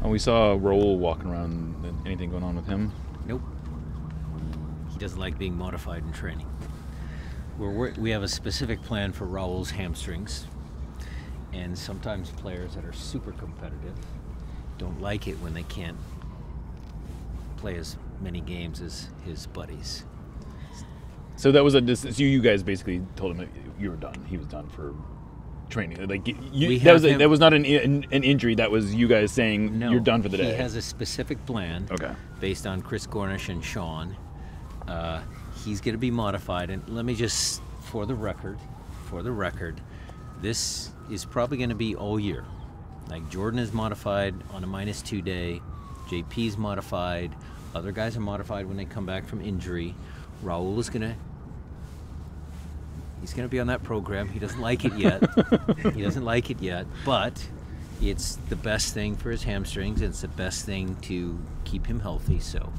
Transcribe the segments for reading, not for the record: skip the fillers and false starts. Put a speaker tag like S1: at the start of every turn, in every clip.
S1: Oh, we saw Raul walking around. Anything going on with him?
S2: Nope. He doesn't like being modified in training. We have a specific plan for Raul's hamstrings, and sometimes players that are super competitive don't like it when they can't play as many games as his buddies.
S1: So that was so you guys basically told him that you were done. He was done for training. Like that was not an injury. That was you guys saying you're done for the day.
S2: He has a specific plan.
S1: Okay.
S2: Based on Chris Gornish and Sean. He's going to be modified, and let me just, for the record, this is probably going to be all year. Like Jordan is modified on a -2 day, JP's modified, other guys are modified when they come back from injury. Raul is he's going to be on that program. He doesn't like it yet. But it's the best thing for his hamstrings. It's the best thing to keep him healthy. So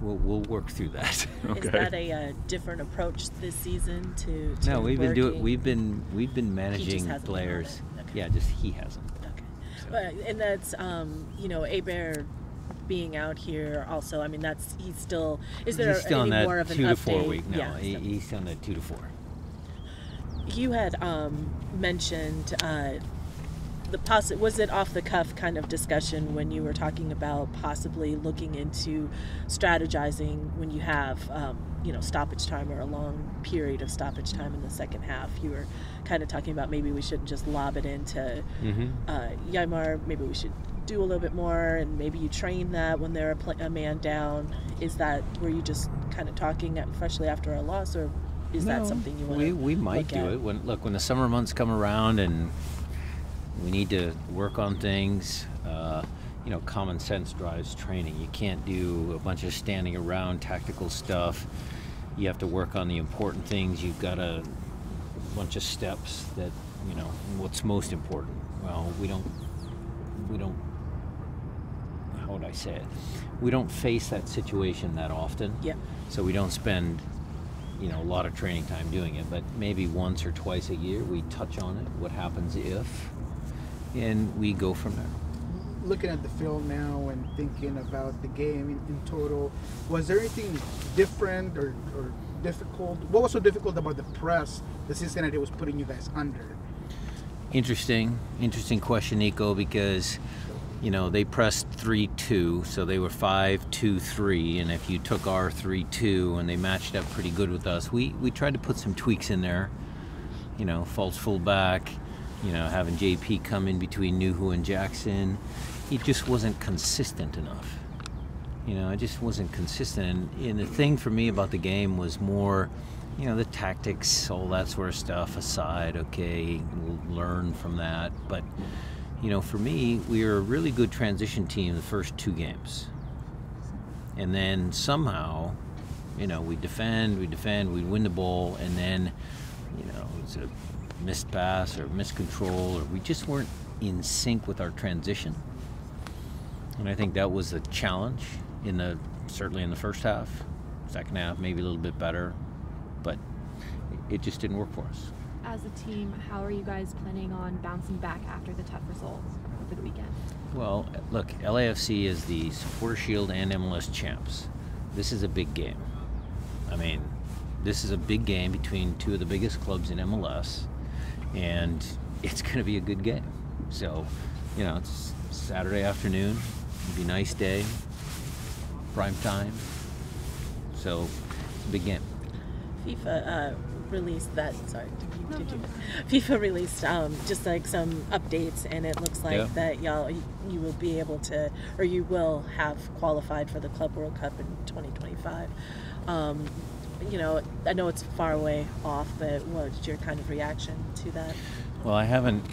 S2: we'll work through that.
S3: Okay. Is that a different approach this season to
S2: No, we've
S3: working?
S2: been managing players.
S3: Okay.
S2: Yeah, just he hasn't.
S3: Okay.
S2: So.
S3: And that's Hebert being out here also. I mean, he's still. Is there
S2: he's still
S3: any
S2: on that
S3: more of an
S2: 2 to
S3: update?
S2: 4 week? No,
S3: Yeah,
S2: he's on that 2 to 4.
S3: You had mentioned was it off the cuff kind of discussion when you were talking about possibly looking into strategizing when you have stoppage time or a long period of stoppage time in the second half? You were kind of talking about maybe we shouldn't just lob it into Ymar. Maybe we should do a little bit more, and maybe you train that when they're a man down. Were you just kind of talking freshly after a loss, or is that something you want to
S2: we might do it when the summer months come around and we need to work on things. Common sense drives training. You can't do a bunch of standing around tactical stuff. You have to work on the important things. You've got a bunch of steps that, what's most important. Well, we don't, how would I say it? We don't face that situation that often.
S3: Yeah.
S2: So we don't spend, a lot of training time doing it, but maybe once or twice a year we touch on it. What happens if? And we go from there.
S4: Looking at the film now and thinking about the game in total, was there anything different or difficult? What was so difficult about the press that Cincinnati was putting you guys under?
S2: Interesting question, Nico, because they pressed 3-2, so they were 5-2-3, and if you took our 3-2 and they matched up pretty good with us, we tried to put some tweaks in there, false fullback, having JP come in between Nuhu and Jackson. He just wasn't consistent enough. It just wasn't consistent. And the thing for me about the game was more, the tactics, all that sort of stuff aside. Okay, we'll learn from that. But, for me, we were a really good transition team the first 2 games. And then somehow, we defend, we win the ball, and then, it's a missed pass or miscontrol, or we just weren't in sync with our transition. And I think that was a challenge certainly in the first half. Second half maybe a little bit better, but it just didn't work for us.
S5: As a team, how are you guys planning on bouncing back after the tough result over the weekend?
S2: Well, look, LAFC is the Supporter Shield and MLS champs. This is a big game. I mean, this is a big game between 2 of the biggest clubs in MLS, and it's going to be a good game. So, it's Saturday afternoon. It'll be a nice day. Prime time. So, it's a big game.
S3: FIFA released that. Sorry, did you? FIFA released just like some updates, and it looks like that you will be able to, or you will have qualified for the Club World Cup in 2025. I know it's far away off, but what's your kind of reaction to that?
S2: Well, I haven't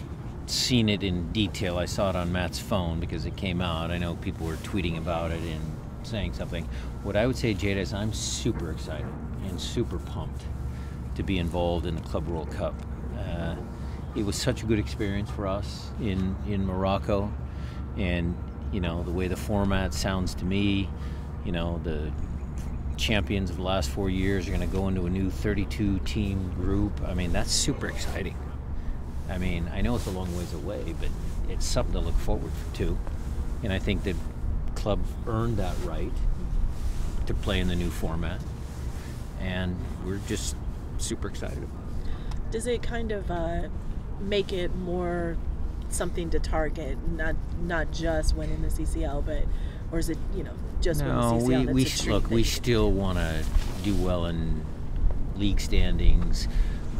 S2: seen it in detail. I saw it on Matt's phone because it came out. I know people were tweeting about it and saying something. What I would say, Jada, is I'm super excited and super pumped to be involved in the Club World Cup. It was such a good experience for us in Morocco, and the way the format sounds to me, the champions of the last 4 years are going to go into a new 32-team group. I mean, that's super exciting. I mean, I know it's a long ways away, but it's something to look forward to. And I think the club earned that right to play in the new format. And we're just super excited about it.
S3: Does it kind of make it more something to target, not just winning the CCL, but, or is it, just winning the CCL?
S2: Look, we still want to do well in league standings,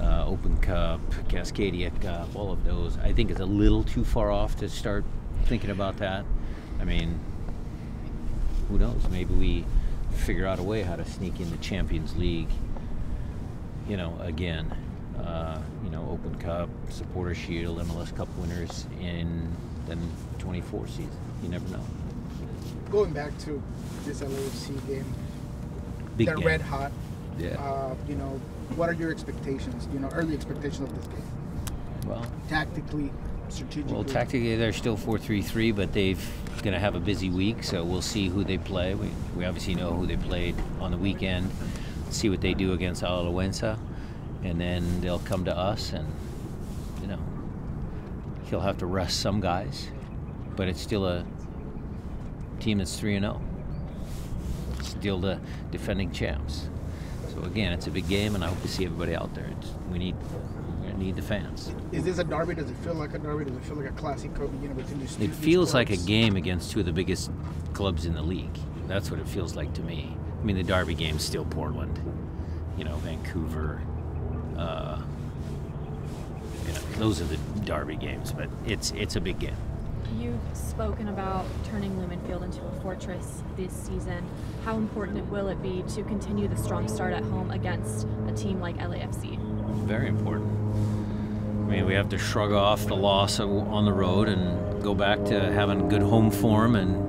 S2: Open Cup, Cascadia Cup, all of those. I think it's a little too far off to start thinking about that. I mean, who knows? Maybe we figure out a way how to sneak in the Champions League, again. Open Cup, Supporter Shield, MLS Cup winners in the 24 season. You never know.
S4: Going back to this LAFC game,
S2: Big
S4: they're
S2: game.
S4: red hot.
S2: Yeah.
S4: What are your expectations? Early expectations of this game?
S2: Well,
S4: tactically, strategically.
S2: Well, tactically they're still 4-3-3, but they're going to have a busy week, so we'll see who they play. We obviously know who they played on the weekend. See what they do against Alajuelense, and then they'll come to us, and he'll have to rest some guys, but it's still a team that's 3-0. Still the defending champs. So again, it's a big game, and I hope to see everybody out there. We need the fans.
S4: Is this a derby? Does it feel like a derby? Does it feel like a Classico? Between these
S2: It feels like a game against two of the biggest clubs in the league. That's what it feels like to me. I mean, the derby game's still Portland, Vancouver. Those are the derby games, but it's a big game.
S5: You've spoken about turning Lumen Field into a fortress this season. How important will it be to continue the strong start at home against a team like LAFC?
S2: Very important. I mean, we have to shrug off the loss on the road and go back to having good home form. And,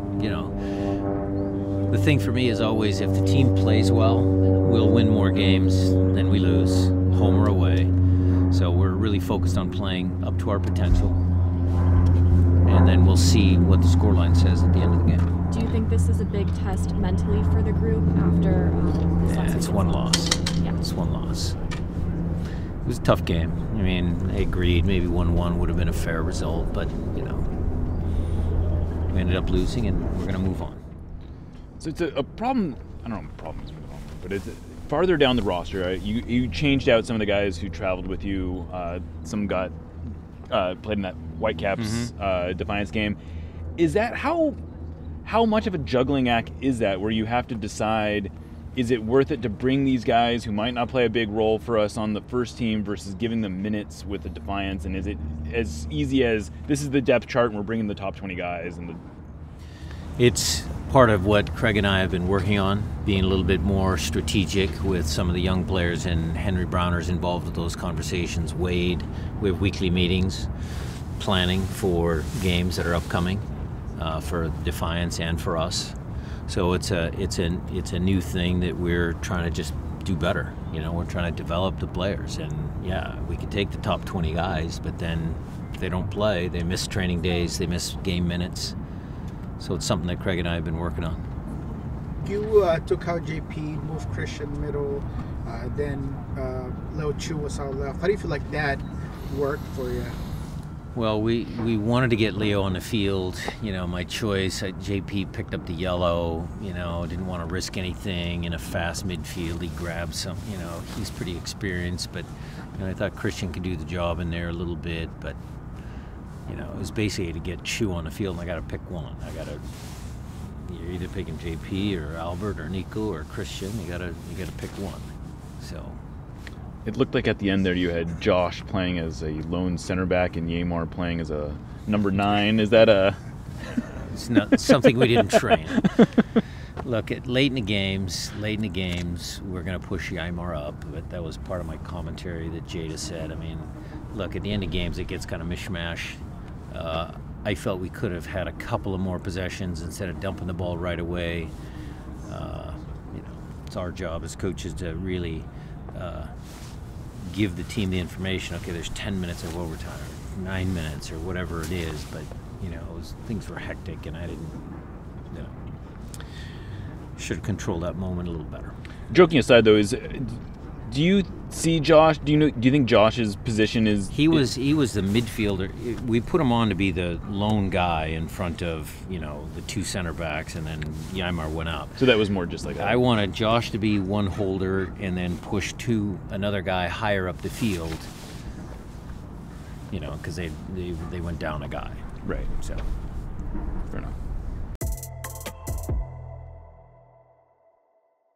S2: the thing for me is always, if the team plays well, we'll win more games than we lose, home or away. So we're really focused on playing up to our potential. And then we'll see what the scoreline says at the end of the game.
S5: Do you think this is a big test mentally for the group after this last
S2: It's one loss.
S5: Yeah.
S2: It's one loss. It was a tough game. I mean, I agreed maybe 1-1 would have been a fair result, but, we ended up losing, and we're going to move on.
S1: So it's a problem, I don't know what problem is, but it's farther down the roster, right? You changed out some of the guys who traveled with you. Some got played in that Whitecaps Defiance game. Is that how much of a juggling act is that, where you have to decide, is it worth it to bring these guys who might not play a big role for us on the first team versus giving them minutes with the Defiance? And is it as easy as, this is the depth chart and we're bringing the top 20 guys?
S2: It's part of what Craig and I have been working on, being a little bit more strategic with some of the young players, and Henry Browner's involved with those conversations. Wade, we have weekly meetings planning for games that are upcoming for Defiance and for us. So it's a new thing that we're trying to just do better. We're trying to develop the players, and we can take the top 20 guys, but then if they don't play, they miss training days, they miss game minutes. So it's something that Craig and I have been working on.
S4: You took out JP, moved Christian middle, then Leo Chu was out left. How do you feel like that worked for you?
S2: Well, we wanted to get Leo on the field. My choice, JP picked up the yellow, didn't want to risk anything in a fast midfield. He grabbed some, he's pretty experienced, but I thought Christian could do the job in there a little bit, but it was basically to get Chu on the field, and I got to pick one. You're either picking JP or Albert or Nico or Christian. You got to pick one. So
S1: It looked like at the end there you had Josh playing as a lone center back and Yamar playing as a number 9. Is that a...
S2: It's not something we didn't train. Look, late in the games, we're going to push Yamar up, but that was part of my commentary that Jada said. I mean, look, at the end of games, it gets kind of mishmash. I felt we could have had a couple of more possessions instead of dumping the ball right away. It's our job as coaches to really give the team the information. Okay, there's 10 minutes of overtime, or 9 minutes, or whatever it is. But things were hectic, and I didn't. Should have controlled that moment a little better.
S1: Joking aside, though, do Do you see Josh? Do you think Josh's position is?
S2: He was the midfielder. We put him on to be the lone guy in front of the two center backs, and then Ymar went up.
S1: So that was more just like
S2: I wanted Josh to be one holder and then push another guy higher up the field. Because they went down a guy.
S1: Right.
S2: So
S1: fair enough.